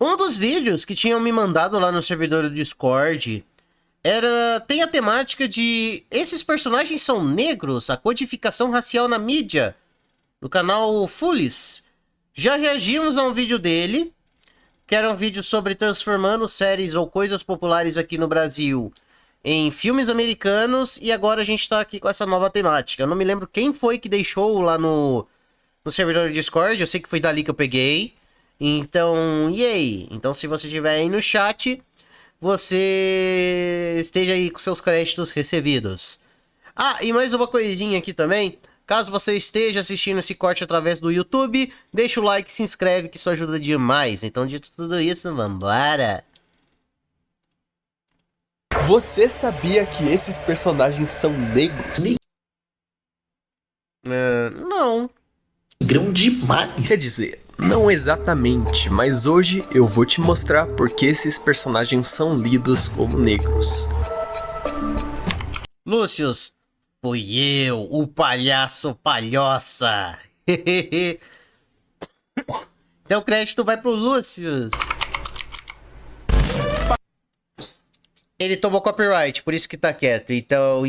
Um dos vídeos que tinham me mandado lá no servidor do Discord tem a temática de esses personagens são negros, a codificação racial na mídia, no canal Fulis. Já reagimos a um vídeo dele, que era um vídeo sobre transformando séries ou coisas populares aqui no Brasil em filmes americanos, e agora a gente tá aqui com essa nova temática. Eu não me lembro quem foi que deixou lá no servidor do Discord, eu sei que foi dali que eu peguei. Então, e aí? Então, se você estiver aí no chat, você esteja aí com seus créditos recebidos. Ah, e mais uma coisinha aqui também. Caso você esteja assistindo esse corte através do YouTube, deixa o like, se inscreve, que isso ajuda demais. Então, dito tudo isso, vambora! Você sabia que esses personagens são negros? Não. Grão demais. Quer dizer, não exatamente, mas hoje eu vou te mostrar porque esses personagens são lidos como negros. Lúcius, fui eu, o palhaço palhoça. Então o crédito vai pro Lúcius. Ele tomou copyright, por isso que tá quieto. Então,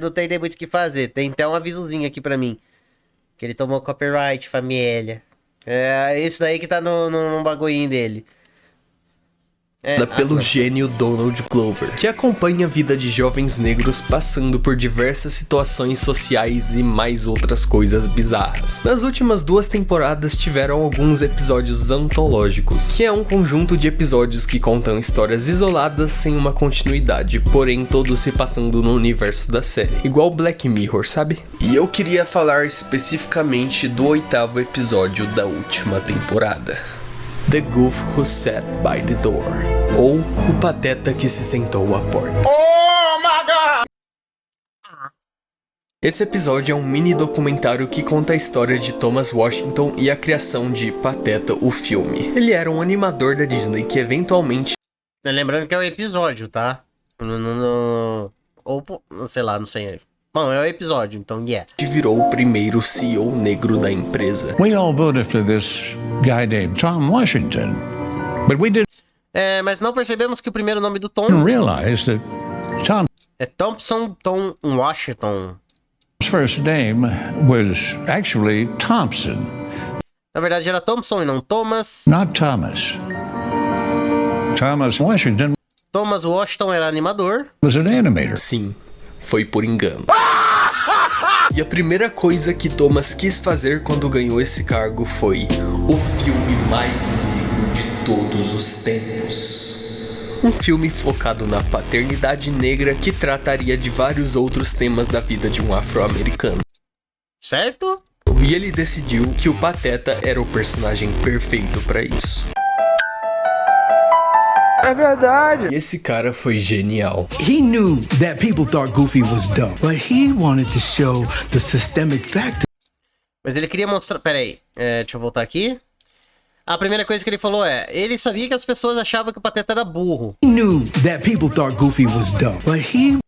não tem nem muito o que fazer. Tem até um avisozinho aqui pra mim. Que ele tomou copyright, família. É isso daí que tá no bagulhinho dele. Pelo gênio Donald Glover, que acompanha a vida de jovens negros passando por diversas situações sociais e mais outras coisas bizarras. Nas últimas 2 temporadas tiveram alguns episódios antológicos, que é um conjunto de episódios que contam histórias isoladas sem uma continuidade, porém todos se passando no universo da série, igual Black Mirror, sabe? E eu queria falar especificamente do 8º episódio da última temporada. The Goof Who Sat by the Door, ou O Pateta que se sentou à porta. Oh my God! Esse episódio é um mini documentário que conta a história de Thomas Washington e a criação de Pateta, o filme. Ele era um animador da Disney que eventualmente... Lembrando que é o episódio, tá? Ou, sei lá, não sei. Bom, é o episódio, então virou o primeiro CEO negro da empresa. We all voted for this guy named Tom Washington, but we didn't mas não percebemos que o primeiro nome do Tom realize that Tom's é Thompson Tom Washington. first name was actually Thompson, Na verdade era Thompson e não Thomas. not Thomas. Thomas Washington Thomas Washington era animador. was an animator. Sim, foi por engano. E a primeira coisa que Thomas quis fazer quando ganhou esse cargo foi o filme mais negro de todos os tempos. Um filme focado na paternidade negra que trataria de vários outros temas da vida de um afro-americano. Certo? E ele decidiu que o Pateta era o personagem perfeito para isso. É verdade. E esse cara foi genial. He knew that people thought Goofy was dumb, but he wanted to show the systemic factor. Mas ele queria mostrar... Pera aí, deixa eu voltar aqui. A primeira coisa que ele falou ele sabia que as pessoas achavam que o Pateta era burro. He knew that people thought Goofy was dumb, but he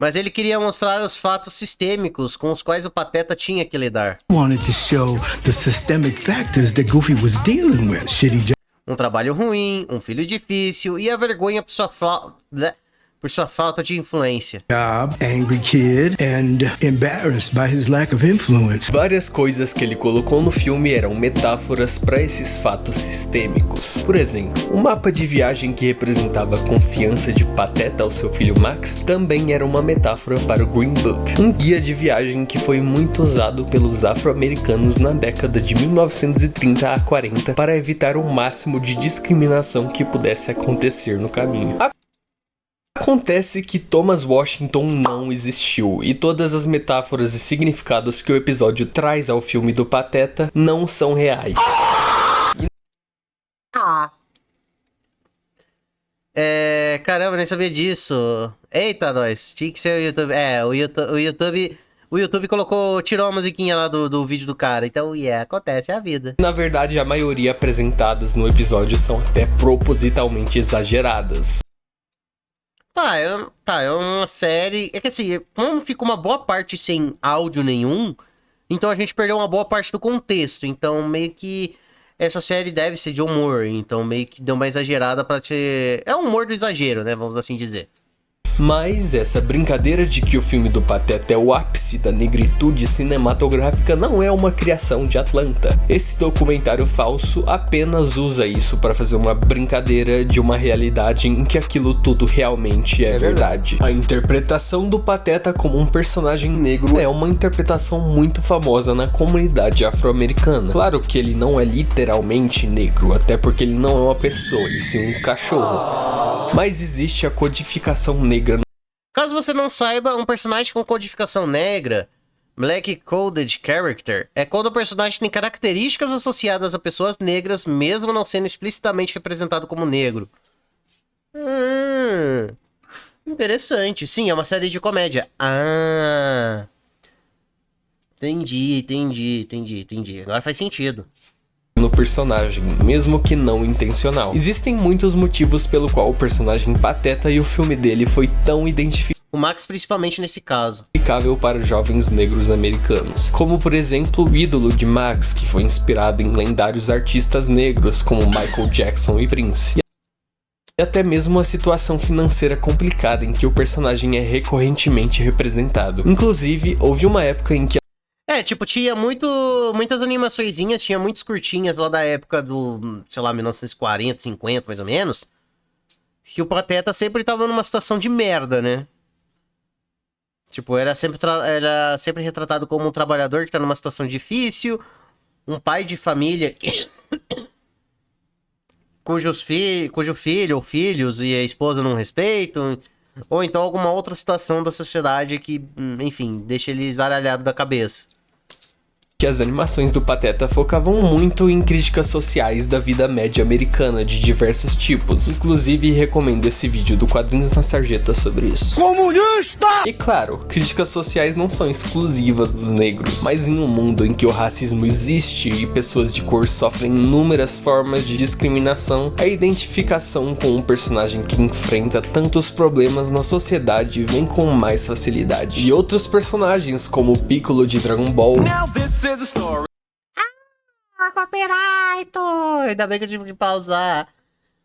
Mas ele queria mostrar os fatos sistêmicos com os quais o Pateta tinha que lidar. wanted to show the systemic factors that Goofy was dealing with. Shitty Um trabalho ruim, um filho difícil e a vergonha por sua falta de influência. job, angry kid, and embarrassed by his lack of influence. Várias coisas que ele colocou no filme eram metáforas para esses fatos sistêmicos. Por exemplo, o mapa de viagem que representava a confiança de Pateta ao seu filho Max também era uma metáfora para o Green Book, um guia de viagem que foi muito usado pelos afro-americanos na década de 1930 a 40 para evitar o máximo de discriminação que pudesse acontecer no caminho. Acontece que Thomas Washington não existiu, e todas as metáforas e significados que o episódio traz ao filme do Pateta não são reais. Caramba, nem sabia disso. Eita, nós. Tinha que ser o YouTube. O YouTube tirou a musiquinha lá do vídeo do cara. Então, acontece, é a vida. Na verdade, a maioria apresentadas no episódio são até propositalmente exageradas. É uma série... É que assim, como ficou uma boa parte sem áudio nenhum, então a gente perdeu uma boa parte do contexto. Então, meio que essa série deve ser de humor, então meio que deu uma exagerada pra te... É um humor do exagero, né, vamos assim dizer. Mas essa brincadeira de que o filme do Pateta é o ápice da negritude cinematográfica não é uma criação de Atlanta. Esse documentário falso apenas usa isso para fazer uma brincadeira de uma realidade em que aquilo tudo realmente é verdade. A interpretação do Pateta como um personagem negro é uma interpretação muito famosa na comunidade afro-americana. Claro que ele não é literalmente negro, até porque ele não é uma pessoa, e sim um cachorro. Mas existe a codificação negra. Caso você não saiba, um personagem com codificação negra, Black Coded Character, é quando o personagem tem características associadas a pessoas negras, mesmo não sendo explicitamente representado como negro. Interessante. Sim, é uma série de comédia. Ah. Entendi. Agora faz sentido. No personagem, mesmo que não intencional. Existem muitos motivos pelo qual o personagem Pateta e o filme dele foi tão identificável O Max principalmente nesse caso. para jovens negros americanos. Como, por exemplo, o ídolo de Max, que foi inspirado em lendários artistas negros como Michael Jackson e Prince. E até mesmo a situação financeira complicada em que o personagem é recorrentemente representado. Inclusive, houve uma época em que tinha muitas animaçõezinhas, tinha muitos curtinhas lá da época do, sei lá, 1940, 50, mais ou menos, que o Pateta sempre tava numa situação de merda, né? Tipo, era sempre retratado como um trabalhador que tá numa situação difícil, um pai de família cujo filho ou filhos e a esposa não respeitam, ou então alguma outra situação da sociedade que, enfim, deixa ele zaralhado da cabeça. que as animações do Pateta focavam muito em críticas sociais da vida média americana de diversos tipos. Inclusive, recomendo esse vídeo do Quadrinhos na Sarjeta sobre isso. Comunista! E claro, críticas sociais não são exclusivas dos negros, mas em um mundo em que o racismo existe e pessoas de cor sofrem inúmeras formas de discriminação, a identificação com um personagem que enfrenta tantos problemas na sociedade vem com mais facilidade. E outros personagens, como o Piccolo de Dragon Ball, Copyright! Ainda bem que eu tive que pausar,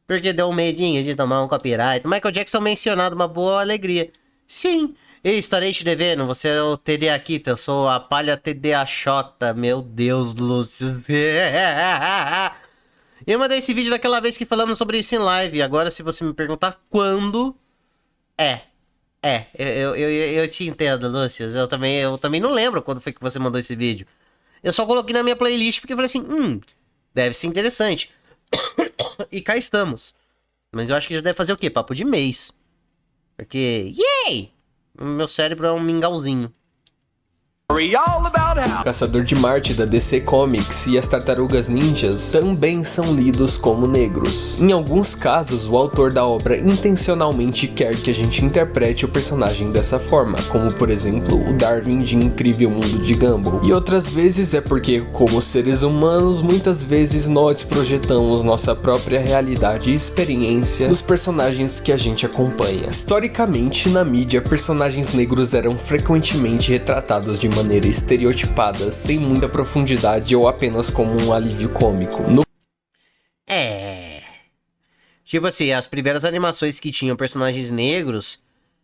porque deu um medinho de tomar um copyright. Michael Jackson mencionado, uma boa alegria. Sim, eu estarei te devendo, você é o TDA eu sou a palha TDAxota, meu Deus, Lúcio. Eu mandei esse vídeo daquela vez que falamos sobre isso em live, agora se você me perguntar quando, eu te entendo, Lúcio, eu também não lembro quando foi que você mandou esse vídeo. Eu só coloquei na minha playlist porque eu falei assim, deve ser interessante. E cá estamos. Mas eu acho que já deve fazer o quê? Papo de mês. Porque, yay! O meu cérebro é um mingauzinho. Caçador de Marte da DC Comics e as Tartarugas Ninjas também são lidos como negros. Em alguns casos, o autor da obra intencionalmente quer que a gente interprete o personagem dessa forma, como por exemplo o Darwin de Incrível Mundo de Gumball. E outras vezes é porque, como seres humanos, muitas vezes nós projetamos nossa própria realidade e experiência nos personagens que a gente acompanha. Historicamente, na mídia, personagens negros eram frequentemente retratados de maneira estereotipada, sem muita profundidade ou apenas como um alívio cômico. Tipo assim, as primeiras animações que tinham personagens negros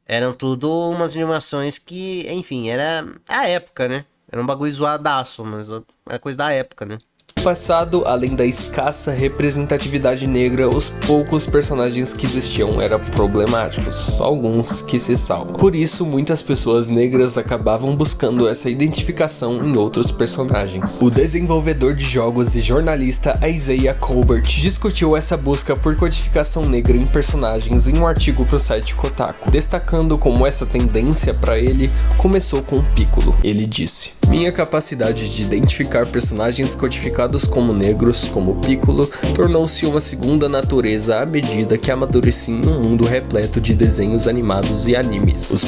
eram tudo umas animações que, enfim, era a época, né? Era um bagulho zoadaço, mas é coisa da época, né? No passado, além da escassa representatividade negra, os poucos personagens que existiam eram problemáticos, alguns que se salvam. Por isso, muitas pessoas negras acabavam buscando essa identificação em outros personagens. O desenvolvedor de jogos e jornalista Isaiah Colbert discutiu essa busca por codificação negra em personagens em um artigo para o site Kotaku, destacando como essa tendência para ele começou com o Piccolo. Ele disse: "Minha capacidade de identificar personagens codificados como negros, como Piccolo, tornou-se uma segunda natureza à medida que amadureci em um mundo repleto de desenhos animados e animes. Os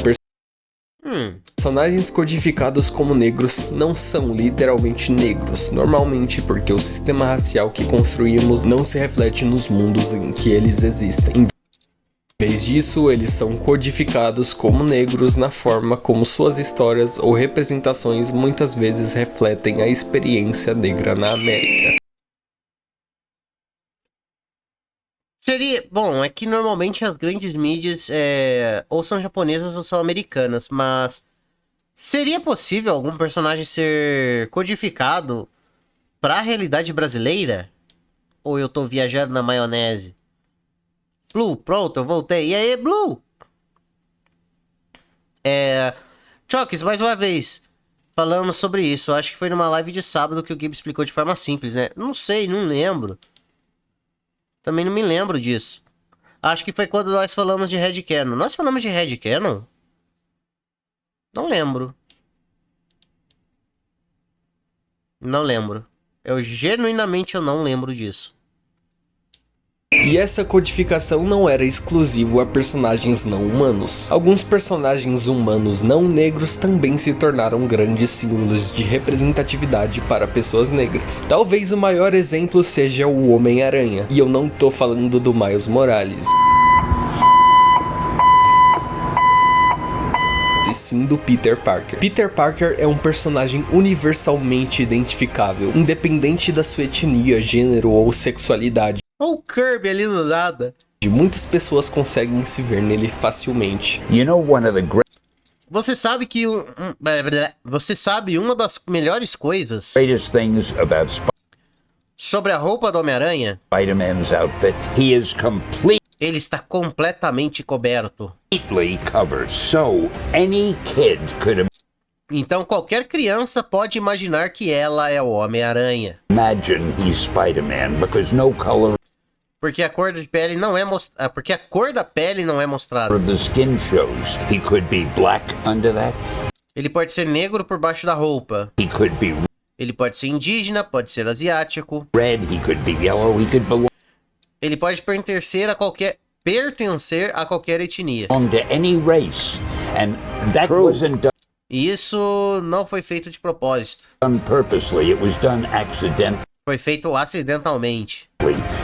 personagens codificados como negros não são literalmente negros, normalmente porque o sistema racial que construímos não se reflete nos mundos em que eles existem. Em vez disso, eles são codificados como negros na forma como suas histórias ou representações muitas vezes refletem a experiência negra na América." Seria... Bom, é que normalmente as grandes mídias ou são japonesas ou são americanas, mas... Seria possível algum personagem ser codificado pra realidade brasileira? Ou eu tô viajando na maionese? Blue, pronto, eu voltei. E aí, Blue? Chokes, mais uma vez, falamos sobre isso. Eu acho que foi numa live de sábado que o Gabe explicou de forma simples, né? Não sei, não lembro. Também não me lembro disso. Acho que foi quando nós falamos de headcanon. Nós falamos de headcanon? Não lembro. Não lembro. Genuinamente eu não lembro disso. E essa codificação não era exclusivo a personagens não humanos. Alguns personagens humanos não negros também se tornaram grandes símbolos de representatividade para pessoas negras. Talvez o maior exemplo seja o Homem-Aranha, e eu não tô falando do Miles Morales, e sim do Peter Parker. Peter Parker é um personagem universalmente identificável, independente da sua etnia, gênero ou sexualidade. Olha o Kirby ali do nada. Muitas pessoas conseguem se ver nele facilmente. You know, one of the Você sabe que você sabe uma das melhores coisas greatest things about sobre a roupa do Homem-Aranha? Spider-Man's outfit, he is completely Ele está completamente coberto. covered, so any kid could Então qualquer criança pode imaginar que ela é o Homem-Aranha. imagine he's Spider-Man because no color Porque a cor de pele não é porque a cor da pele não é mostrada. of the skin shows. He could be black under that. Ele pode ser negro por baixo da roupa. He could be Ele pode ser indígena, pode ser asiático. red. He could be yellow. He could belong Ele pode pertencer a qualquer etnia. to any race. And that wasn't E isso não foi feito de propósito. done purposely. It was done accidentally. Foi feito acidentalmente.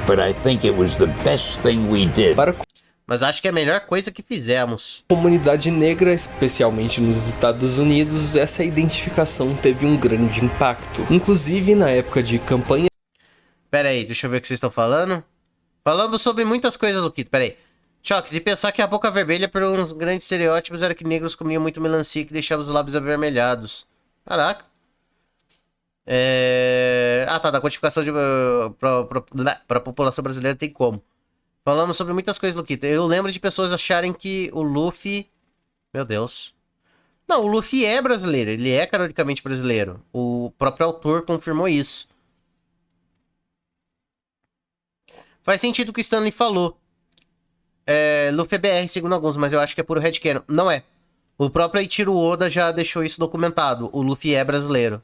But I think it was the best thing we did. Para a Mas acho que é a melhor coisa que fizemos. comunidade negra, especialmente nos Estados Unidos, essa identificação teve um grande impacto. Inclusive na época de campanha Pera aí, deixa eu ver o que vocês estão falando. Falamos sobre muitas coisas, Luquito. Pera aí. Choques, e pensar que a boca vermelha, por uns grandes estereótipos, era que negros comiam muito melancia que deixava os lábios avermelhados. Caraca. Ah, tá. Da codificação pra população brasileira tem como. Falamos sobre muitas coisas, Luquito. Eu lembro de pessoas acharem que o Luffy... Meu Deus. Não, o Luffy é brasileiro. Ele é canonicamente brasileiro. O próprio autor confirmou isso. Faz sentido o que o Stanley falou. Luffy é BR, segundo alguns, mas eu acho que é puro headcanon. Não é. O próprio Eiichiro Oda já deixou isso documentado. O Luffy é brasileiro.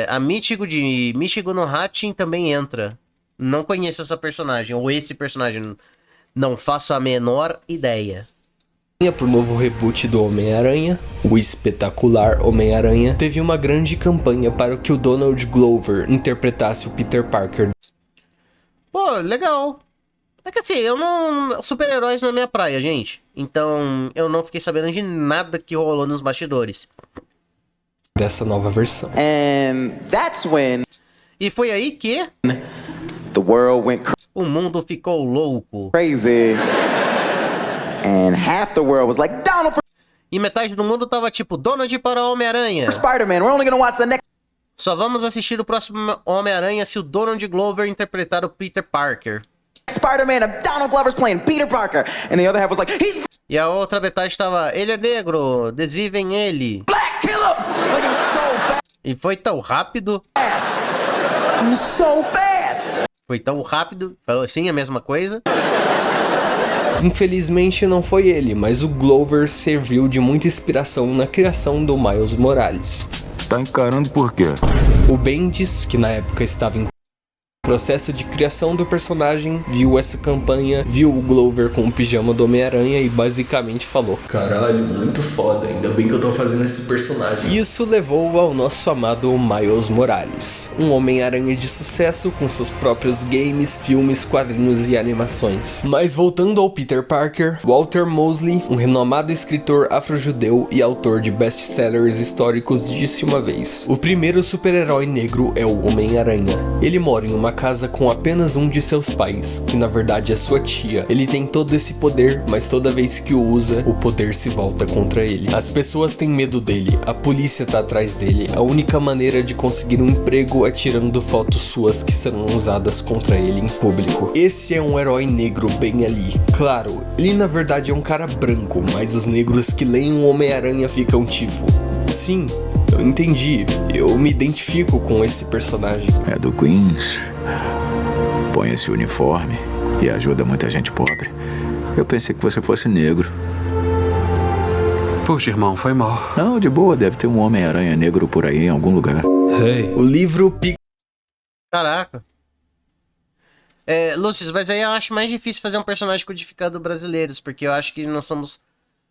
A Michigo no Hatchin também entra. Não conheço essa personagem, ou esse personagem. Não faço a menor ideia. pro novo reboot do Homem-Aranha, o espetacular Homem-Aranha, teve uma grande campanha para que o Donald Glover interpretasse o Peter Parker. Pô, legal. É que assim, super-heróis não é minha praia, gente. Então, eu não fiquei sabendo de nada que rolou nos bastidores. Dessa nova versão. And that's when E foi aí que the world went o mundo ficou louco. crazy. And half the world was like, Donald for E metade do mundo tava tipo, Donald para Homem-Aranha. Spider-Man. We're only gonna watch the next Só vamos assistir o próximo Homem-Aranha se o Donald Glover interpretar o Peter Parker. Spider-Man and Donald Glover's playing Peter Parker. And the other half was like, he's E a outra metade tava, ele é negro, desvivem ele. black, kill him! Like, it was so E foi tão rápido, fast. It was so fast. falou assim a mesma coisa. Infelizmente não foi ele, mas o Glover serviu de muita inspiração na criação do Miles Morales. Tá encarando por quê? O Bendis, que na época estava em processo de criação do personagem, viu essa campanha, viu o Glover com o pijama do Homem-Aranha e basicamente falou: caralho, muito foda, ainda bem que eu tô fazendo esse personagem. Isso levou ao nosso amado Miles Morales, um Homem-Aranha de sucesso com seus próprios games, filmes, quadrinhos e animações. Mas voltando ao Peter Parker, Walter Mosley, um renomado escritor afro-judeu e autor de best-sellers históricos, disse uma vez: o primeiro super-herói negro é o Homem-Aranha. Ele mora em uma casa com apenas um de seus pais, que na verdade é sua tia. Ele tem todo esse poder, mas toda vez que o usa, o poder se volta contra ele. As pessoas têm medo dele, a polícia tá atrás dele. A única maneira de conseguir um emprego é tirando fotos suas que serão usadas contra ele em público. Esse é um herói negro bem ali. Claro, ele na verdade é um cara branco, mas os negros que leem o Homem-Aranha ficam tipo... Sim, eu entendi. Eu me identifico com esse personagem. É do Queens. Põe esse uniforme e ajuda muita gente pobre. Eu pensei que você fosse negro. Puxa, irmão, foi mal. Não, de boa, deve ter um Homem-Aranha negro por aí em algum lugar. Hey. O livro Caraca. Lúcio, mas aí eu acho mais difícil fazer um personagem codificado brasileiros, porque eu acho que nós somos...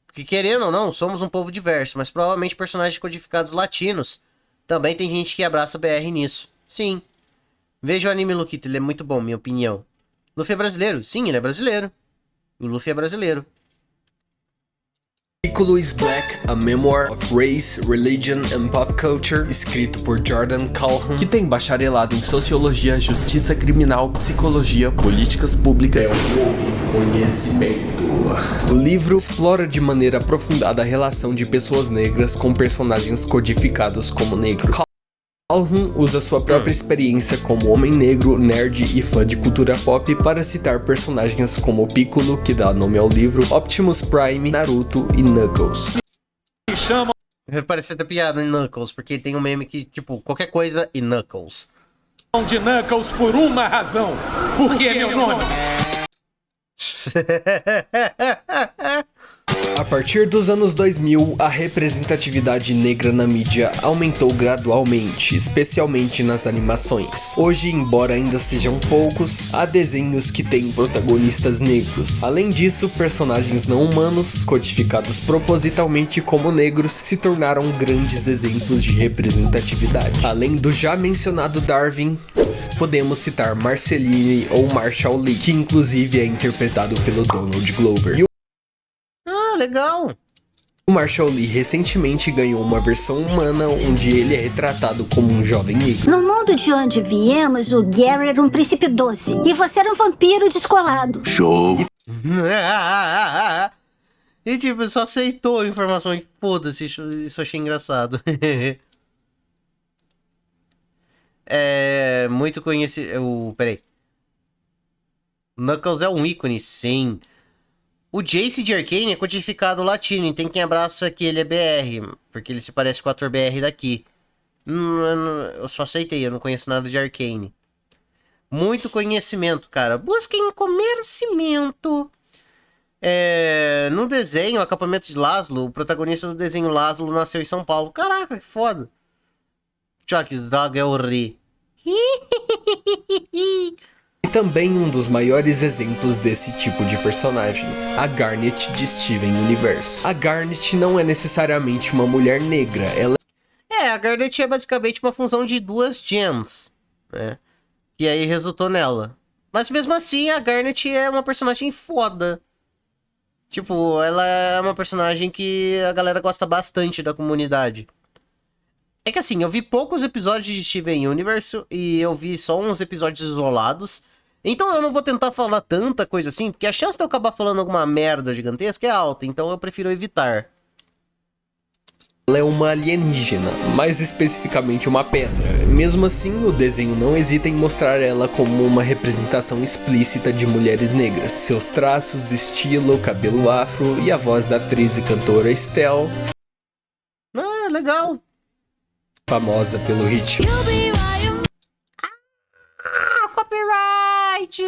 Porque querendo ou não, somos um povo diverso, mas provavelmente personagens codificados latinos também tem gente que abraça BR nisso. Sim. Veja o anime Luquito, ele é muito bom, minha opinião. Luffy é brasileiro? Sim, ele é brasileiro. O Luffy é brasileiro. Piccolo is Black, A Memoir of Race, Religion and Pop Culture, escrito por Jordan Calhoun, que tem bacharelado em Sociologia, Justiça Criminal, Psicologia, Políticas Públicas e Conhecimento. O livro explora de maneira aprofundada a relação de pessoas negras com personagens codificados como negros. Calhoun usa sua própria experiência como homem negro, nerd e fã de cultura pop para citar personagens como Piccolo, que dá nome ao livro, Optimus Prime, Naruto e Knuckles. Vai parecer até piada em Knuckles, porque tem um meme que, tipo, qualquer coisa e Knuckles. De Knuckles por uma razão, porque é meu nome. A partir dos anos 2000, a representatividade negra na mídia aumentou gradualmente, especialmente nas animações. Hoje, embora ainda sejam poucos, há desenhos que têm protagonistas negros. Além disso, personagens não humanos, codificados propositalmente como negros, se tornaram grandes exemplos de representatividade. Além do já mencionado Darwin, podemos citar Marceline ou Marshall Lee, que inclusive é interpretado pelo Donald Glover. Legal. O Marshall Lee recentemente ganhou uma versão humana onde ele é retratado como um jovem negro. No mundo de onde viemos, o Gary era um príncipe doce e você era um vampiro descolado. Show! E tipo, só aceitou a informação e foda-se, isso eu achei engraçado. É muito conhecido. Peraí. Knuckles é um ícone, sim. O Jace de Arcane é codificado latino, e tem quem abraça que ele é BR, porque ele se parece com o ator BR daqui. Eu só aceitei, eu não conheço nada de Arcane. Muito conhecimento, cara. Busquem conhecimento. No desenho, o acampamento de Laszlo, o protagonista do desenho Laszlo nasceu em São Paulo. Caraca, que foda. Chucks, droga, eu ri. E também um dos maiores exemplos desse tipo de personagem, a Garnet de Steven Universe. A Garnet não é necessariamente uma mulher negra, ela... a Garnet é basicamente uma função de duas gems, né? Que aí resultou nela. Mas mesmo assim, a Garnet é uma personagem foda. Tipo, ela é uma personagem que a galera gosta bastante da comunidade. É que assim, eu vi poucos episódios de Steven Universe e eu vi só uns episódios isolados. Então eu não vou tentar falar tanta coisa assim, porque a chance de eu acabar falando alguma merda gigantesca é alta, então eu prefiro evitar. Ela é uma alienígena, mais especificamente uma pedra. Mesmo assim, o desenho não hesita em mostrar ela como uma representação explícita de mulheres negras. Seus traços, estilo, cabelo afro e a voz da atriz e cantora Estelle. Legal. Famosa pelo hit Copyright!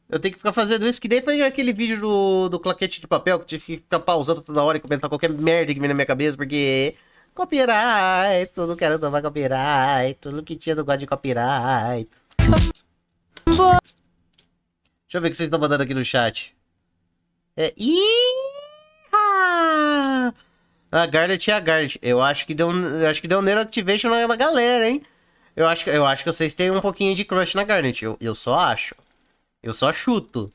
Eu tenho que ficar fazendo isso, que nem foi aquele vídeo do claquete de papel, que tive que ficar pausando toda hora e comentar qualquer merda que vem na minha cabeça, porque... Copyright, eu não quero tomar copyright, tudo que tinha não gosta de copyright. Deixa eu ver o que vocês estão mandando aqui no chat. A Garnet é a Garnet. Eu acho que deu Nero Activation na galera, hein? Eu acho que vocês têm um pouquinho de crush na Garnet. Eu só acho. Eu só chuto.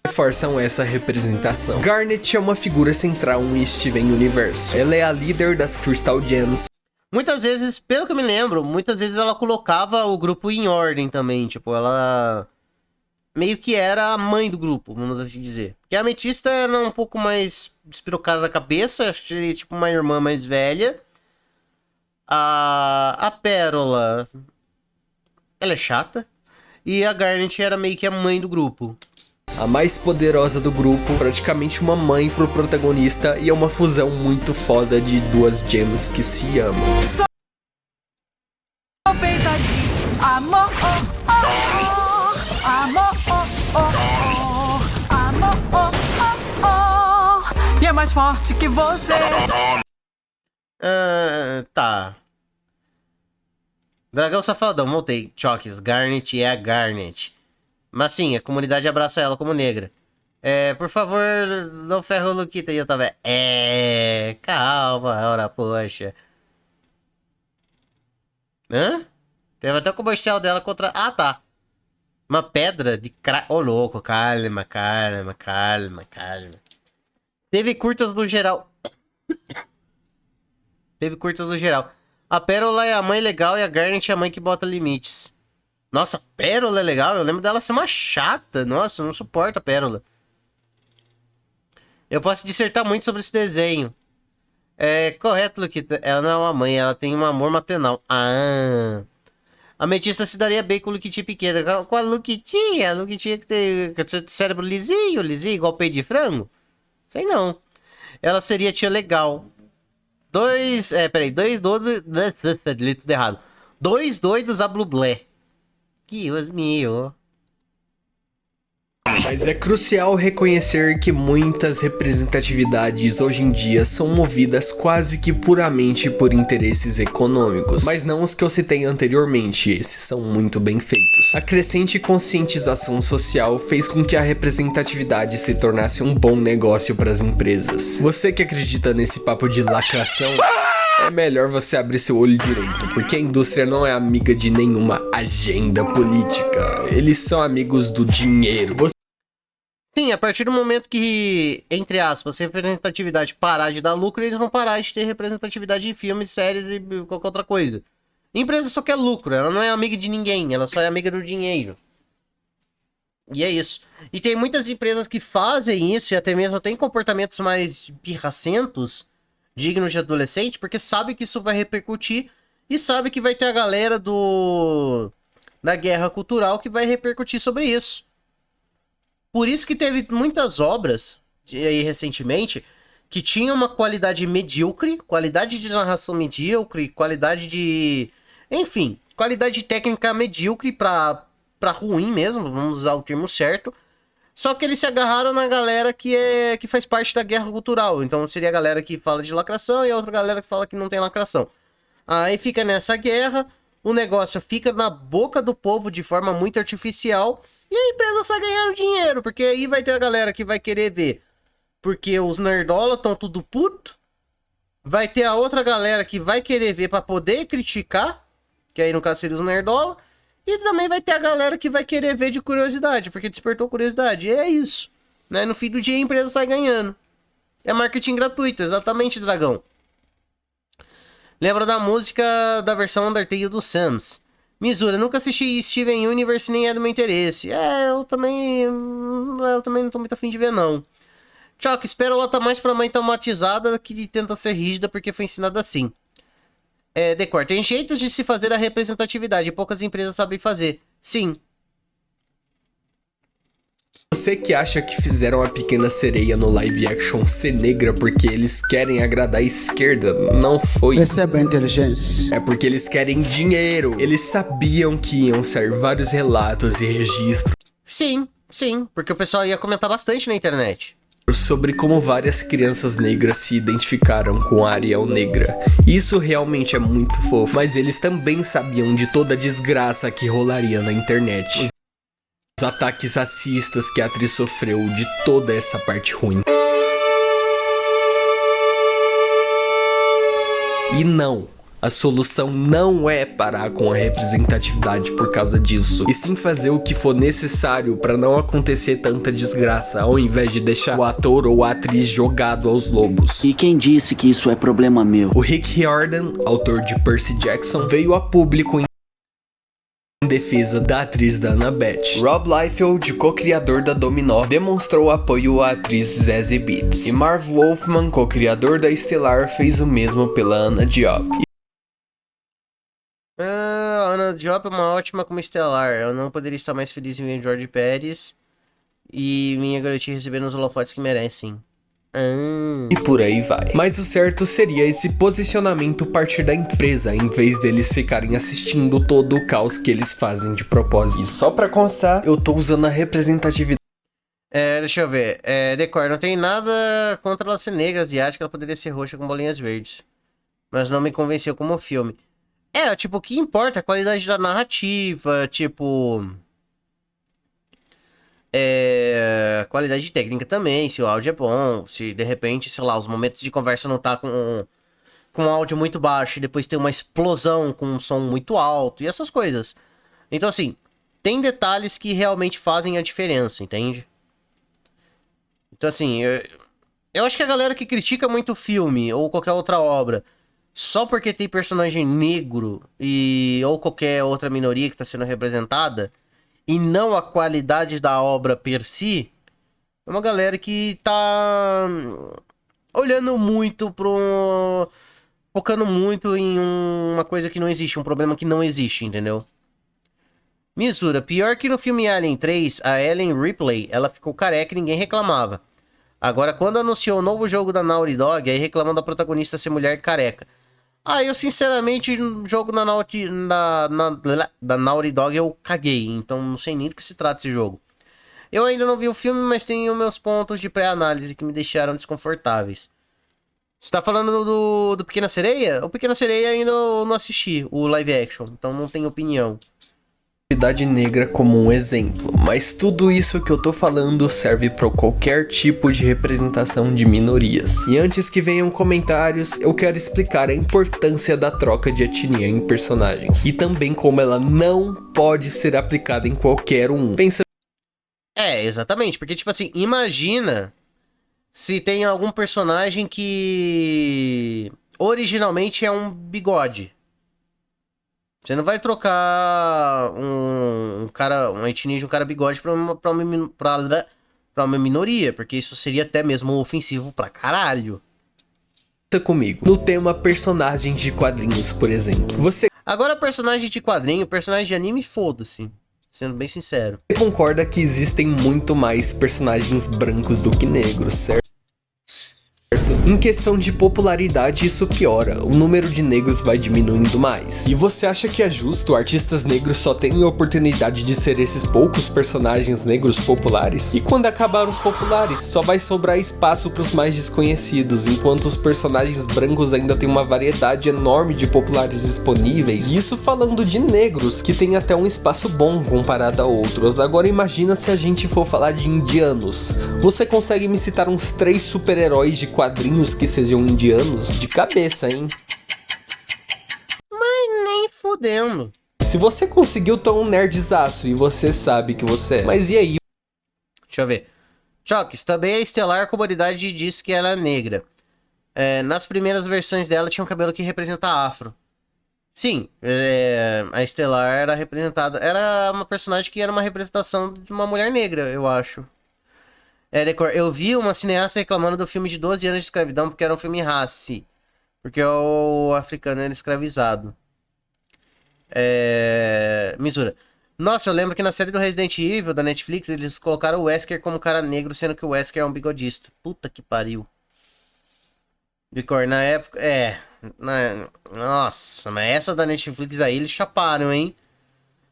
Reforçam essa representação. Garnet é uma figura central em Steven Universe. Ela é a líder das Crystal Gems. Muitas vezes, pelo que eu me lembro, muitas vezes ela colocava o grupo em ordem também. Tipo, ela meio que era a mãe do grupo, vamos assim dizer. Porque a Ametista era um pouco mais despirocada da cabeça, acho que seria tipo uma irmã mais velha. A Pérola, ela é chata. E a Garnet era meio que a mãe do grupo. A mais poderosa do grupo, praticamente uma mãe pro protagonista, e é uma fusão muito foda de duas gems que se amam. Sou feita de amor, amor, amor, e é mais forte que você. Tá. Dragão Safadão, voltei. Chokes, Garnet é a Garnet. Mas sim, a comunidade abraça ela como negra. Por favor, não ferra o Luquita. E eu tava... calma, ora, poxa. Hã? Teve até o comercial dela contra... Ah, tá. Uma pedra de Ô, louco, calma. Teve curtas no geral. A Pérola é a mãe legal e a Garnet é a mãe que bota limites. Nossa, a Pérola é legal. Eu lembro dela ser uma chata. Nossa, eu não suporto a Pérola. Eu posso dissertar muito sobre esse desenho. Correto, Luquita. Ela não é uma mãe, ela tem um amor maternal. A Ametista se daria bem com o Luquitinha pequena. Com a Luquitinha? A Luquitinha que tem cérebro lisinho, igual peito de frango? Sei não. Ela seria tia legal. Dois doidos... Li tudo errado. Dois doidos a Blublé. Deus meu. Mas é crucial reconhecer que muitas representatividades hoje em dia são movidas quase que puramente por interesses econômicos, mas não os que eu citei anteriormente, esses são muito bem feitos. A crescente conscientização social fez com que a representatividade se tornasse um bom negócio para as empresas. Você que acredita nesse papo de lacração, é melhor você abrir seu olho direito, porque a indústria não é amiga de nenhuma agenda política. Eles são amigos do dinheiro. Sim, a partir do momento que, entre aspas, representatividade parar de dar lucro, eles vão parar de ter representatividade em filmes, séries e qualquer outra coisa. A empresa só quer lucro, ela não é amiga de ninguém, ela só é amiga do dinheiro. E é isso. E tem muitas empresas que fazem isso e até mesmo tem comportamentos mais pirracentos, dignos de adolescente, porque sabe que isso vai repercutir e sabe que vai ter a galera da guerra cultural que vai repercutir sobre isso. Por isso que teve muitas obras aí recentemente que tinham uma qualidade medíocre, qualidade de narração medíocre, qualidade de... Enfim, qualidade técnica medíocre pra ruim mesmo, vamos usar o termo certo. Só que eles se agarraram na galera que faz parte da guerra cultural. Então seria a galera que fala de lacração e a outra galera que fala que não tem lacração. Aí fica nessa guerra, o negócio fica na boca do povo de forma muito artificial e a empresa sai ganhando dinheiro, porque aí vai ter a galera que vai querer ver porque os nerdola estão tudo puto. Vai ter a outra galera que vai querer ver pra poder criticar, que aí no caso seria os nerdola. E também vai ter a galera que vai querer ver de curiosidade, porque despertou curiosidade. E é isso, né? No fim do dia a empresa sai ganhando. É marketing gratuito, exatamente, Dragão. Lembra da música da versão Undertale do Sans. Misura, nunca assisti Steven Universe, nem é do meu interesse. Eu também não tô muito afim de ver, não. Choque, espero ela tá mais pra mãe traumatizada que tenta ser rígida porque foi ensinada assim. Decor, tem jeitos de se fazer a representatividade, poucas empresas sabem fazer. Sim. Você que acha que fizeram a Pequena Sereia no live action ser negra porque eles querem agradar a esquerda, não foi. Perceba a inteligência. É porque eles querem dinheiro. Eles sabiam que iam sair vários relatos e registros. Sim, porque o pessoal ia comentar bastante na internet sobre como várias crianças negras se identificaram com a Ariel negra. Isso realmente é muito fofo, mas eles também sabiam de toda a desgraça que rolaria na internet. Os ataques racistas que a atriz sofreu, de toda essa parte ruim. E não, A solução não é parar com a representatividade por causa disso, e sim fazer o que for necessário para não acontecer tanta desgraça, ao invés de deixar o ator ou a atriz jogado aos lobos. E quem disse que isso é problema meu? O Rick Riordan, autor de Percy Jackson, veio a público em defesa da atriz da Annabeth. Rob Liefeld, co-criador da Dominó, demonstrou apoio à atriz Zazie Beetz. E Marv Wolfman, co-criador da Estelar, fez o mesmo pela Anna Diop. A Anna Diop é uma ótima como Estelar. Eu não poderia estar mais feliz em ver George Pérez e minha garotinha recebendo os holofotes que merecem. E por aí vai. Mas o certo seria esse posicionamento partir da empresa, em vez deles ficarem assistindo todo o caos que eles fazem de propósito. E só pra constar, eu tô usando a representatividade. Deixa eu ver. Decor, não tem nada contra ela ser negra, asiática, ela poderia ser roxa com bolinhas verdes. Mas não me convenceu como filme. Tipo, o que importa é a qualidade da narrativa, tipo... qualidade técnica também, se o áudio é bom, se de repente, sei lá, os momentos de conversa não tá com áudio muito baixo e depois tem uma explosão com um som muito alto e essas coisas. Então, assim, tem detalhes que realmente fazem a diferença, entende? Então, assim, eu acho que a galera que critica muito o filme ou qualquer outra obra só porque tem personagem negro ou qualquer outra minoria que tá sendo representada e não a qualidade da obra per si, é uma galera que tá olhando muito focando muito em uma coisa que não existe, um problema que não existe, entendeu? Misura, pior que no filme Alien 3, a Ellen Ripley, ela ficou careca e ninguém reclamava. Agora, quando anunciou o novo jogo da Naughty Dog, aí reclamam da protagonista ser mulher careca. Eu sinceramente, no jogo da Naughty Dog eu caguei, então não sei nem do que se trata esse jogo. Eu ainda não vi o filme, mas tenho meus pontos de pré-análise que me deixaram desconfortáveis. Você tá falando do Pequena Sereia? O Pequena Sereia ainda eu não assisti, o live action, então não tenho opinião. Negra como um exemplo, mas tudo isso que eu tô falando serve para qualquer tipo de representação de minorias. E antes que venham comentários, eu quero explicar a importância da troca de etnia em personagens e também como ela não pode ser aplicada em qualquer um. Pensa... Exatamente, porque tipo assim, imagina se tem algum personagem que originalmente é um bigode. Você não vai trocar uma etnia de um cara bigode pra uma minoria, porque isso seria até mesmo ofensivo pra caralho. Pensa comigo, no tema personagens de quadrinhos, por exemplo. Agora personagem de quadrinho, personagem de anime, foda-se. Sendo bem sincero. Você concorda que existem muito mais personagens brancos do que negros, certo? Em questão de popularidade, isso piora, o número de negros vai diminuindo mais. E você acha que é justo artistas negros só terem a oportunidade de ser esses poucos personagens negros populares? E quando acabar os populares, só vai sobrar espaço para os mais desconhecidos, enquanto os personagens brancos ainda têm uma variedade enorme de populares disponíveis. E isso falando de negros, que tem até um espaço bom comparado a outros. Agora imagina se a gente for falar de indianos. Você consegue me citar uns 3 super-heróis de quadrinhos que sejam indianos de cabeça, hein? Mas nem fudendo. Se você conseguiu, tá um nerdzaço e você sabe que você é. Mas e aí? Deixa eu ver. Chokes, também a Estelar, a comunidade diz que ela é negra. Nas primeiras versões dela tinha um cabelo que representa afro. Sim, a Estelar era representada... Era uma personagem que era uma representação de uma mulher negra, eu acho. Decor, eu vi uma cineasta reclamando do filme de 12 anos de escravidão porque era um filme raci. Porque o africano era escravizado. Misura. Nossa, eu lembro que na série do Resident Evil, da Netflix, eles colocaram o Wesker como cara negro, sendo que o Wesker é um bigodista. Puta que pariu. Decor, na época... Nossa, mas essa da Netflix aí, eles chaparam, hein?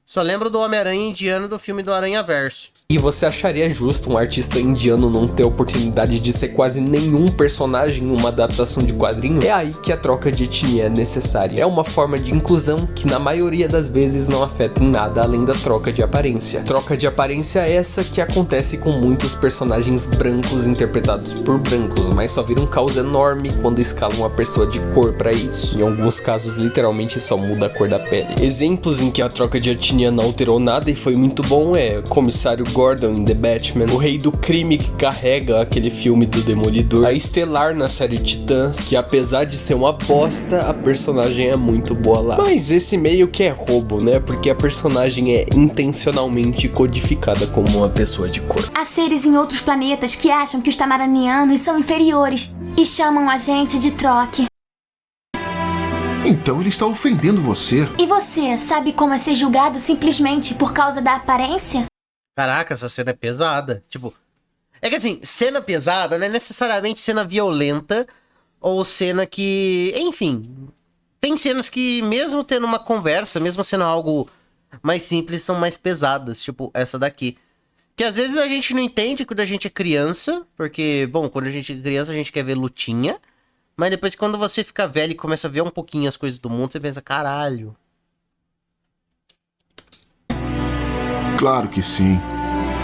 Só lembro do Homem-Aranha indiano do filme do Aranha Verso. E você acharia justo um artista indiano não ter oportunidade de ser quase nenhum personagem em uma adaptação de quadrinho? É aí que a troca de etnia é necessária. É uma forma de inclusão que na maioria das vezes não afeta em nada além da troca de aparência. Troca de aparência essa que acontece com muitos personagens brancos interpretados por brancos, mas só vira um caos enorme quando escalam uma pessoa de cor pra isso. Em alguns casos literalmente só muda a cor da pele. Exemplos em que a troca de etnia não alterou nada e foi muito bom é Comissário Gordon em The Batman, o Rei do Crime que carrega aquele filme do Demolidor, a Estelar na série Titãs, que apesar de ser uma bosta, a personagem é muito boa lá. Mas esse meio que é roubo, né? Porque a personagem é intencionalmente codificada como uma pessoa de cor. Há seres em outros planetas que acham que os tamaranianos são inferiores e chamam a gente de troque. Então ele está ofendendo você. E você sabe como é ser julgado simplesmente por causa da aparência? Caraca, essa cena é pesada. Tipo, é que assim, cena pesada não é necessariamente cena violenta ou cena que... Enfim, tem cenas que mesmo tendo uma conversa, mesmo sendo algo mais simples, são mais pesadas. Tipo, essa daqui. Que às vezes a gente não entende quando a gente é criança, porque, bom, quando a gente é criança a gente quer ver lutinha, mas depois quando você fica velho e começa a ver um pouquinho as coisas do mundo, você pensa, caralho... Claro que sim.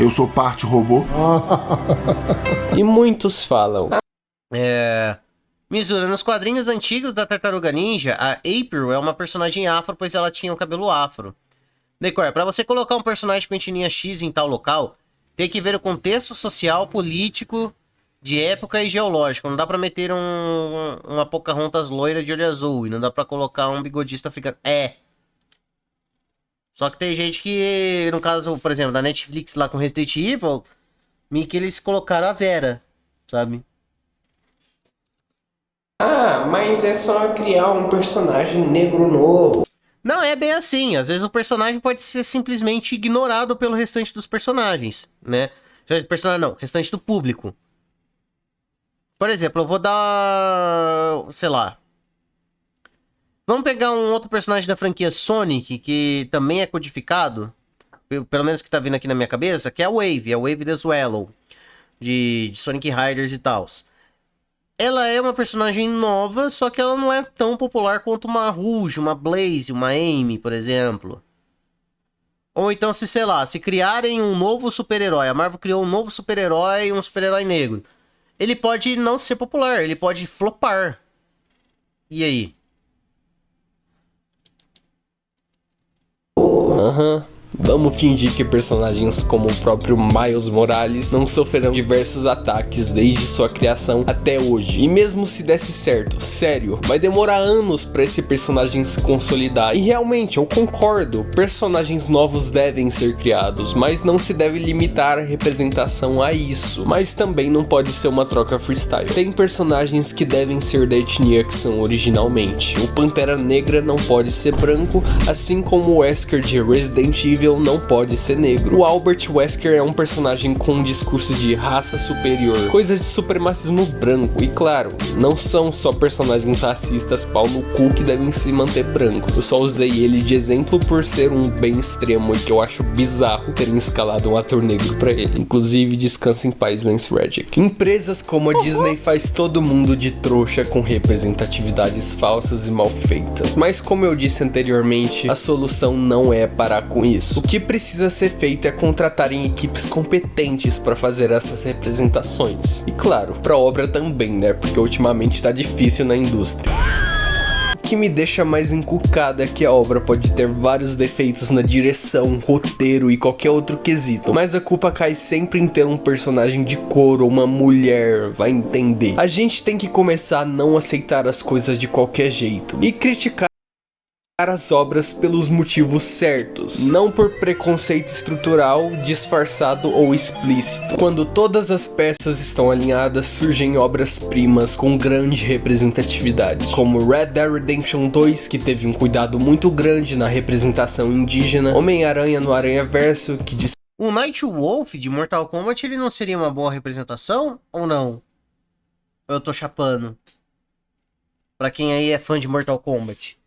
Eu sou parte robô. E muitos falam. Mizura, nos quadrinhos antigos da Tartaruga Ninja, a April é uma personagem afro, pois ela tinha um cabelo afro. Decor, pra você colocar um personagem com etnia X em tal local, tem que ver o contexto social, político, de época e geológico. Não dá pra meter uma Pocahontas loira de olho azul, e não dá pra colocar um bigodista africano. Só que tem gente que, no caso, por exemplo, da Netflix lá com Resident Evil, meio que eles colocaram a Vera, sabe? Ah, mas é só criar um personagem negro novo. Não, é bem assim. Às vezes o personagem pode ser simplesmente ignorado pelo restante dos personagens, né? Restante do público. Por exemplo, eu vou dar... sei lá... Vamos pegar um outro personagem da franquia Sonic, que também é codificado, pelo menos que tá vindo aqui na minha cabeça, que é a Wave the Swallow, de Sonic Riders e tal. Ela é uma personagem nova, só que ela não é tão popular quanto uma Rouge, uma Blaze, uma Amy, por exemplo. Ou então, sei lá, se criarem um novo super-herói, a Marvel criou um novo super-herói, um super-herói negro. Ele pode não ser popular, ele pode flopar. E aí? Vamos fingir que personagens como o próprio Miles Morales não sofreram diversos ataques desde sua criação até hoje. E mesmo se desse certo, sério, vai demorar anos pra esse personagem se consolidar. E realmente, eu concordo, personagens novos devem ser criados, mas não se deve limitar a representação a isso. Mas também não pode ser uma troca freestyle. Tem personagens que devem ser da etnia que são originalmente. O Pantera Negra não pode ser branco, assim como o Wesker de Resident Evil não pode ser negro. O Albert Wesker é um personagem com um discurso de raça superior, coisas de supremacismo branco, e claro, não são só personagens racistas pau no cu que devem se manter brancos. Eu só usei ele de exemplo por ser um bem extremo e que eu acho bizarro terem escalado um ator negro pra ele. Inclusive, descansa em paz, Lance Reddick. Empresas como a Disney faz todo mundo de trouxa com representatividades falsas e mal feitas, mas como eu disse anteriormente, a solução não é parar com isso. O que precisa ser feito é contratarem equipes competentes para fazer essas representações. E claro, pra obra também, né? Porque ultimamente tá difícil na indústria. O que me deixa mais encucado é que a obra pode ter vários defeitos na direção, roteiro e qualquer outro quesito, mas a culpa cai sempre em ter um personagem de cor ou uma mulher, vai entender. A gente tem que começar a não aceitar as coisas de qualquer jeito e criticar as obras pelos motivos certos, não por preconceito estrutural, disfarçado ou explícito. Quando todas as peças estão alinhadas, surgem obras-primas com grande representatividade, como Red Dead Redemption 2, que teve um cuidado muito grande na representação indígena, Homem-Aranha no Aranhaverso, que diz... O Nightwolf de Mortal Kombat, ele não seria uma boa representação, ou não? Eu tô chapando. Pra quem aí é fã de Mortal Kombat.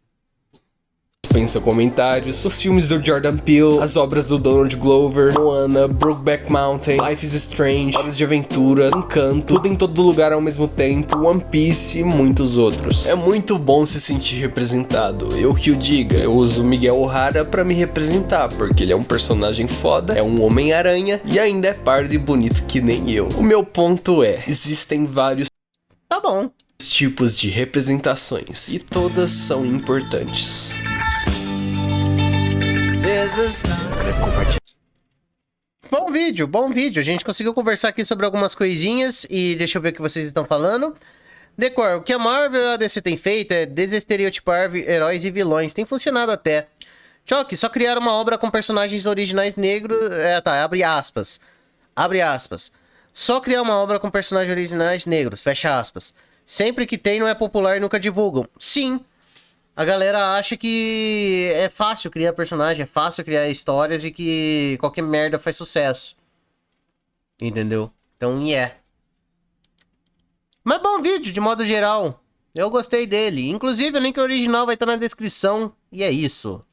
Dispensa comentários. Os filmes do Jordan Peele, as obras do Donald Glover, Moana, Brokeback Mountain, Life is Strange, Hora de Aventura, Encanto, Tudo em Todo Lugar ao Mesmo Tempo, One Piece e muitos outros. É muito bom se sentir representado. Eu que o diga, eu uso Miguel O'Hara pra me representar, porque ele é um personagem foda, é um Homem-Aranha e ainda é pardo e bonito que nem eu. O meu ponto é, existem vários tipos de representações e todas são importantes. Se inscreve, compartilha. Bom vídeo. A gente conseguiu conversar aqui sobre algumas coisinhas e deixa eu ver o que vocês estão falando. Decor, o que a Marvel e a DC tem feito é desestereotipar heróis e vilões. Tem funcionado até. Choque, só criar uma obra com personagens originais negros... abre aspas. Abre aspas. Só criar uma obra com personagens originais negros, fecha aspas. Sempre que tem, não é popular e nunca divulgam. Sim. A galera acha que é fácil criar personagem, é fácil criar histórias e que qualquer merda faz sucesso. Entendeu? Então, Mas bom vídeo, de modo geral. Eu gostei dele. Inclusive, o link original vai estar na descrição. E é isso.